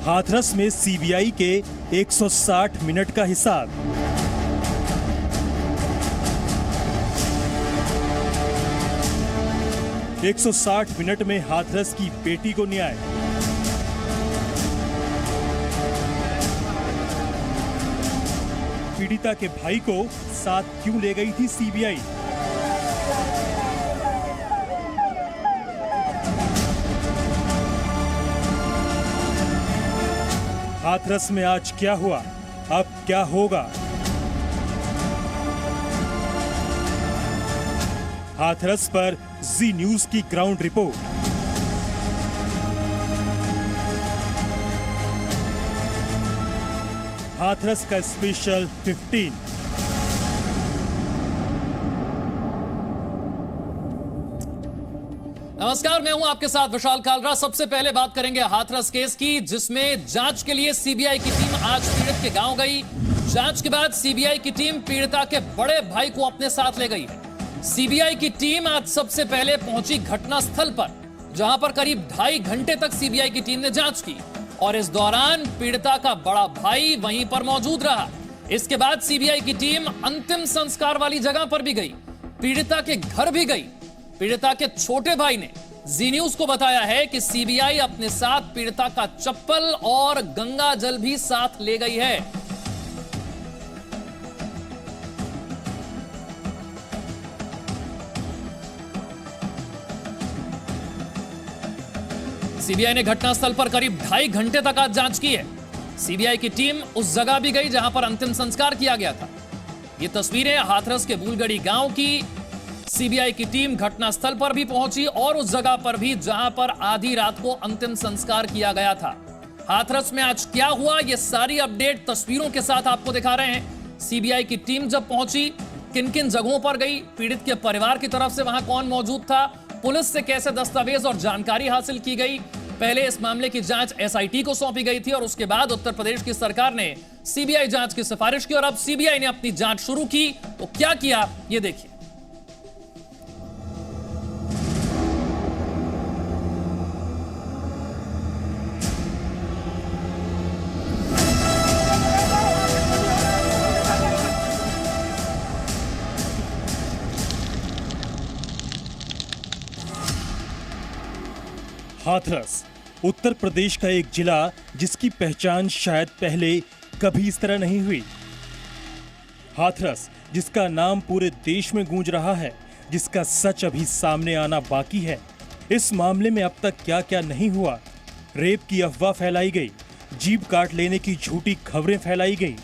हाथरस में सीबीआई के 160 मिनट का हिसाब। एक 160 मिनट में हाथरस की बेटी को न्याय। पीड़िता के भाई को साथ क्यों ले गई थी सीबीआई? हाथरस में आज क्या हुआ, अब क्या होगा? हाथरस पर जी न्यूज की ग्राउंड रिपोर्ट। हाथरस का स्पेशल 15। नमस्कार, मैं हूं आपके साथ विशाल कालरा। सबसे पहले बात करेंगे हाथरस केस की, जिसमें जांच के लिए सीबीआई की टीम आज पीड़ित के गांव गई। जांच के बाद सीबीआई की टीम पीड़िता के बड़े भाई को अपने साथ ले गई। सीबीआई की टीम आज सबसे पहले पहुंची घटनास्थल पर, जहां पर करीब 2.5 घंटे तक सीबीआई की टीम ने जांच की और इस दौरान पीड़िता का बड़ा भाई वहीं पर मौजूद रहा। इसके बाद सीबीआई की टीम अंतिम संस्कार वाली जगह पर भी गई, पीड़िता के घर भी गई। पीड़िता के छोटे भाई ने जी न्यूज को बताया है कि सीबीआई अपने साथ पीड़िता का चप्पल और गंगा जल भी साथ ले गई है। सीबीआई ने घटनास्थल पर करीब 2.5 घंटे तक आज जांच की है। सीबीआई की टीम उस जगह भी गई जहां पर अंतिम संस्कार किया गया था। ये तस्वीरें हाथरस के बुलगड़ी गांव की। सीबीआई की टीम घटनास्थल पर भी पहुंची और उस जगह पर भी जहां पर आधी रात को अंतिम संस्कार किया गया था। हाथरस में आज क्या हुआ, ये सारी अपडेट तस्वीरों के साथ आपको दिखा रहे हैं। सीबीआई की टीम जब पहुंची, किन किन जगहों पर गई, पीड़ित के परिवार की तरफ से वहां कौन मौजूद था, पुलिस से कैसे दस्तावेज और जानकारी हासिल की गई। पहले इस मामले की जांच एसआईटी को सौंपी गई थी और उसके बाद उत्तर प्रदेश की सरकार ने सीबीआई जांच की सिफारिश की और अब सीबीआई ने अपनी जांच शुरू की। तो क्या किया, ये देखिए। हाथरस उत्तर प्रदेश का एक जिला जिसकी पहचान शायद पहले कभी इस तरह नहीं हुई। हाथरस जिसका नाम पूरे देश में गूंज रहा है, जिसका सच अभी सामने आना बाकी है। इस मामले में अब तक क्या क्या नहीं हुआ। रेप की अफवाह फैलाई गई, जीभ काट लेने की झूठी खबरें फैलाई गई,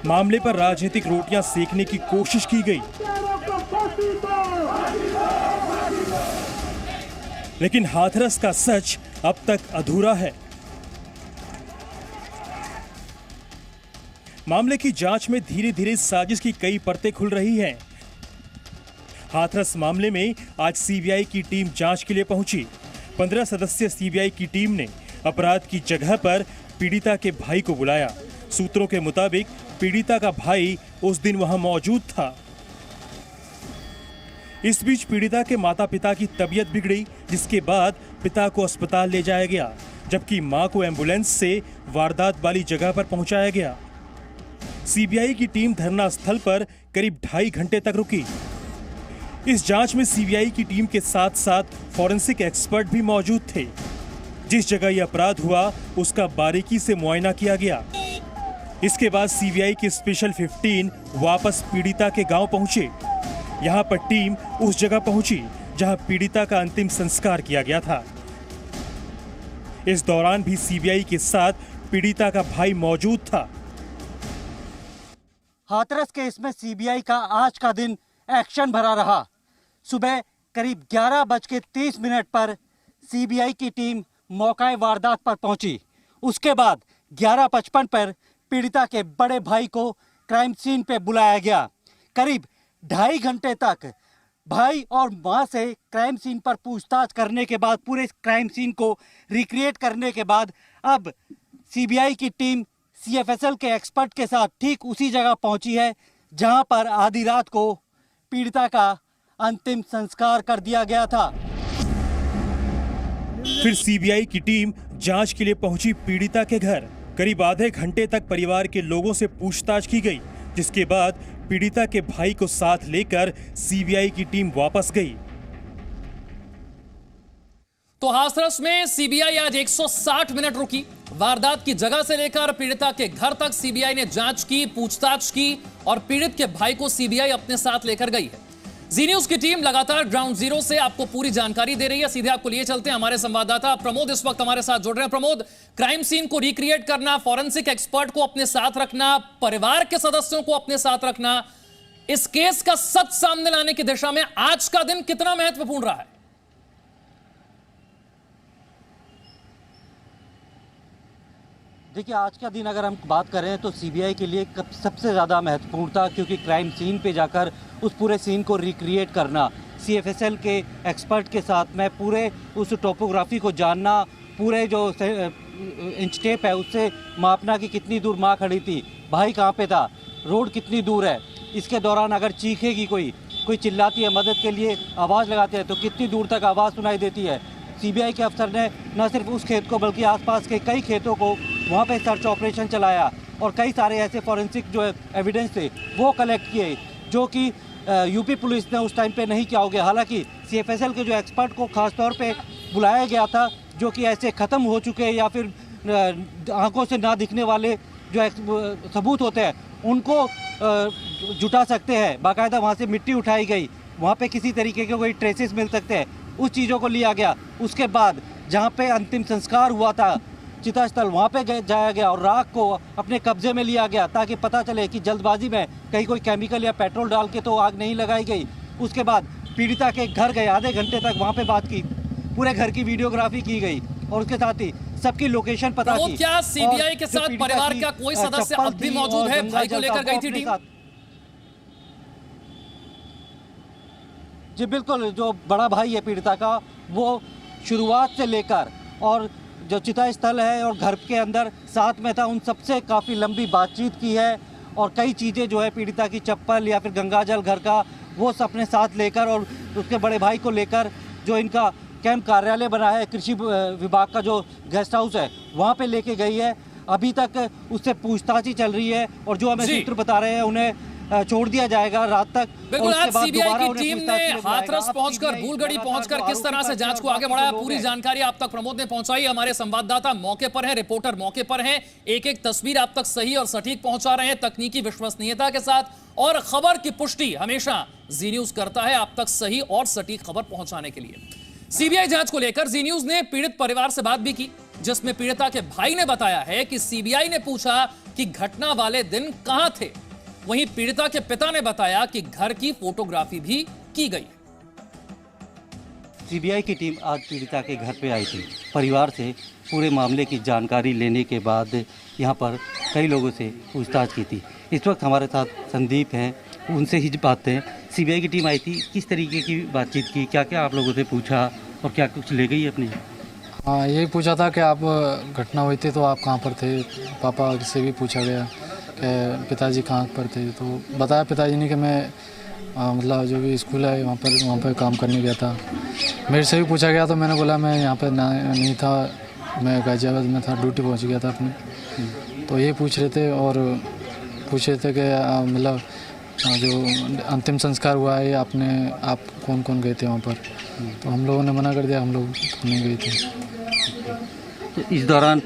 मामले पर राजनीतिक रोटियां सेकने की कोशिश की गई। लेकिन हाथरस का सच अब तक अधूरा है। मामले की जांच में धीरे धीरे साजिश की कई परतें खुल रही हैं। हाथरस मामले में आज सीबीआई की टीम जांच के लिए पहुंची। 15 सदस्यीय सीबीआई की टीम ने अपराध की जगह पर पीड़िता के भाई को बुलाया। सूत्रों के मुताबिक पीड़िता का भाई उस दिन वहां मौजूद था। इस बीच पीड़िता के माता पिता की तबीयत बिगड़ी, जिसके बाद पिता को अस्पताल ले जाया गया, जबकि मां को एम्बुलेंस से वारदात वाली जगह पर पहुंचाया गया। सीबीआई की टीम धरना स्थल पर करीब 2.5 घंटे तक रुकी। इस जांच में सीबीआई की टीम के साथ साथ फॉरेंसिक एक्सपर्ट भी मौजूद थे। जिस जगह यह अपराध हुआ उसका बारीकी से मुआयना किया गया। इसके बाद सीबीआई की स्पेशल 15 वापस पीड़िता के गांव पहुंचे। यहां पर टीम उस जगह पहुंची जहां पीड़िता का अंतिम संस्कार किया गया था। इस दौरान भी सीबीआई के साथ पीड़िता का भाई मौजूद था। हाथरस केस में सीबीआई का आज का दिन एक्शन भरा रहा। सुबह करीब 11:30 पर सीबीआई की टीम मौका वारदात पर पहुंची। उसके बाद 11:55 पर पीड़िता के बड़े भाई को क्राइम सीन पे बुलाया गया। करीब 2.5 घंटे तक भाई और मां से क्राइम सीन पर पूछताछ करने के बाद, पूरे क्राइम सीन को रिक्रिएट करने के बाद, अब सीबीआई की टीम सीएफएसएल के एक्सपर्ट के साथ ठीक उसी जगह पहुंची है जहां पर आधी रात को पीड़िता का अंतिम संस्कार कर दिया गया था। फिर सीबीआई की टीम जांच के लिए पहुंची पीड़िता के घर। करीब आधे घंटे तक परिवार के लोगों से पूछताछ की गई, जिसके बाद पीड़िता के भाई को साथ लेकर सीबीआई की टीम वापस गई। तो हाथरस में सीबीआई आज 160 मिनट रुकी। वारदात की जगह से लेकर पीड़िता के घर तक सीबीआई ने जांच की, पूछताछ की और पीड़ित के भाई को सीबीआई अपने साथ लेकर गई है। जी न्यूज की टीम लगातार ग्राउंड जीरो से आपको पूरी जानकारी दे रही है। सीधे आपको लिए चलते हैं, हमारे संवाददाता प्रमोद इस वक्त हमारे साथ जुड़ रहे हैं। प्रमोद, क्राइम सीन को रिक्रिएट करना, फॉरेंसिक एक्सपर्ट को अपने साथ रखना, परिवार के सदस्यों को अपने साथ रखना, इस केस का सच सामने लाने की दिशा में आज का दिन कितना महत्वपूर्ण रहा है? देखिए, आज का दिन अगर हम बात करें तो सीबीआई के लिए सबसे ज़्यादा महत्वपूर्ण था, क्योंकि क्राइम सीन पे जाकर उस पूरे सीन को रिक्रिएट करना, सीएफएसएल के एक्सपर्ट के साथ में पूरे उस टोपोग्राफी को जानना, पूरे जो इंच टेप है उससे मापना कि कितनी दूर माँ खड़ी थी, भाई कहाँ पे था, रोड कितनी दूर है, इसके दौरान अगर चीखेगी कोई चिल्लाती है मदद के लिए, आवाज़ लगाते हैं तो कितनी दूर तक आवाज़ सुनाई देती है। सीबीआई के अफसर ने न सिर्फ उस खेत को बल्कि आसपास के कई खेतों को वहाँ पे सर्च ऑपरेशन चलाया और कई सारे ऐसे फॉरेंसिक जो एविडेंस थे वो कलेक्ट किए, जो कि यूपी पुलिस ने उस टाइम पे नहीं किया होगा। हालांकि सीएफएसएल के जो एक्सपर्ट को खास तौर पे बुलाया गया था, जो कि ऐसे ख़त्म हो चुके या फिर आंखों से ना दिखने वाले जो सबूत होते हैं उनको जुटा सकते हैं। बाकायदा वहाँ से मिट्टी उठाई गई, वहाँ पे किसी तरीके के कोई ट्रेसेस मिल सकते हैं, उस चीज़ों को लिया गया। उसके बाद जहाँ पे अंतिम संस्कार हुआ था चिता स्थल, वहाँ पे जाया गया और राख को अपने कब्जे में लिया गया, ताकि पता चले कि जल्दबाजी में कहीं कोई केमिकल या पेट्रोल डाल के तो आग नहीं लगाई गई। उसके बाद पीड़िता के घर गए, आधे घंटे तक वहाँ पे बात की, पूरे घर की वीडियोग्राफी की गई और उसके साथ ही सबकी लोकेशन पता की। क्या सीबीआई के साथ परिवार का कोई सदस्य अब भी मौजूद है? भाई को लेकर गई थी टीम? जी बिल्कुल, जो बड़ा भाई है पीड़िता का, वो शुरुआत से लेकर और जो चिता स्थल है और घर के अंदर साथ में था, उन सबसे काफ़ी लंबी बातचीत की है और कई चीज़ें जो है पीड़िता की चप्पल या फिर गंगाजल घर का वो सब अपने साथ लेकर और उसके बड़े भाई को लेकर जो इनका कैंप कार्यालय बना है, कृषि विभाग का जो गेस्ट हाउस है, वहाँ पे लेके गई है। अभी तक उससे पूछताछ ही चल रही है और जो हमें सूत्र बता रहे हैं उन्हें छोड़ दिया जाएगा रात तक। बिल्कुल, आज सीबीआई की टीम ने हाथरस पहुंचकर, भूलगढ़ी पहुंचकर किस तरह से जांच को आगे बढ़ाया, पूरी जानकारी आप तक प्रमोद ने पहुंचाई। हमारे संवाददाता मौके पर हैं, रिपोर्टर मौके पर हैं, एक एक तस्वीर आप तक सही और सटीक पहुंचा रहे हैं, तकनीकी विश्वसनीयता के साथ। और खबर की पुष्टि हमेशा जी न्यूज करता है आप तक सही और सटीक खबर पहुंचाने के लिए। सीबीआई जांच को लेकर जी न्यूज ने पीड़ित परिवार से बात भी की, जिसमें पीड़िता के भाई ने बताया है कि सीबीआई ने पूछा कि घटना वाले दिन कहां थे। वहीं पीड़िता के पिता ने बताया कि घर की फोटोग्राफी भी की गई। सीबीआई की टीम आज पीड़िता के घर पे आई थी। परिवार से पूरे मामले की जानकारी लेने के बाद यहां पर कई लोगों से पूछताछ की थी। इस वक्त हमारे साथ संदीप हैं, उनसे ही बात है। सीबीआई की टीम आई थी, किस तरीके की बातचीत की, क्या क्या आप लोगों से पूछा और क्या कुछ ले गई अपनी? हाँ, यही पूछा था कि आप घटना हुई थी तो आप कहाँ पर थे। पापा से भी पूछा गया कि पिताजी कहाँ पर थे, तो बताया पिताजी ने कि मैं मतलब जो भी स्कूल है वहाँ पर काम करने गया था। मेरे से भी पूछा गया तो मैंने बोला मैं यहाँ पर नहीं था, मैं गाजियाबाद में था, ड्यूटी पहुँच गया था अपनी। तो ये पूछ रहे थे और पूछ रहे थे कि मतलब जो अंतिम संस्कार हुआ है आप कौन कौन गए थे वहाँ पर। तो हम लोगों ने मना कर दिया, हम लोग नहीं गए थे। तो इस दौरान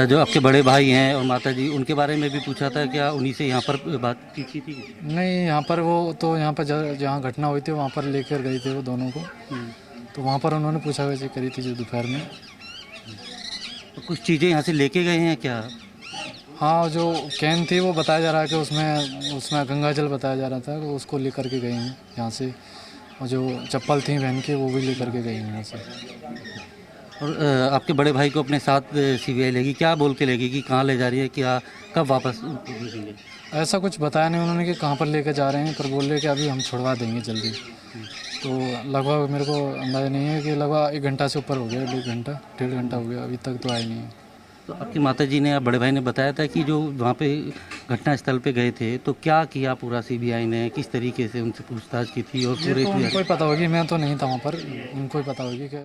जो आपके बड़े भाई हैं और माता जी, उनके बारे में भी पूछा था, क्या उन्हीं से यहाँ पर बातचीत की थी? नहीं, यहाँ पर वो तो यहाँ पर जहाँ घटना हुई थी वहाँ पर लेकर गए थे वो दोनों को। तो वहाँ पर उन्होंने पूछा वैसे करी थी जो दोपहर में। तो कुछ चीज़ें यहाँ से लेके गए हैं क्या? हाँ, जो कैन थी वो बताया जा रहा है कि उसमें गंगाजल बताया जा रहा था, तो उसको लेकर के गए हैं यहाँ से। और जो चप्पल थी बहन की वो भी लेकर के गए हैं यहाँ से। और आपके बड़े भाई को अपने साथ सीबीआई लेगी, क्या बोल के लेगी कि कहाँ ले जा रही है, क्या कब वापस भेजेंगे? ऐसा कुछ बताया नहीं उन्होंने कि कहाँ पर लेकर जा रहे हैं, पर बोल रहे कि अभी हम छुड़वा देंगे जल्दी। तो लगभग मेरे को अंदाज़ा नहीं है कि लगभग 1 घंटा से ऊपर हो गया, 1.5 घंटा हो गया, अभी तक तो आए नहीं। तो आपकी माताजी ने या बड़े भाई ने बताया था कि जो वहाँ पे घटना स्थल पे गए थे तो क्या किया पूरा सीबीआई ने, किस तरीके से उनसे पूछताछ की थी और पूरे उनको ही पता होगी, मैं तो नहीं था वहाँ पर, उनको ही पता होगी कि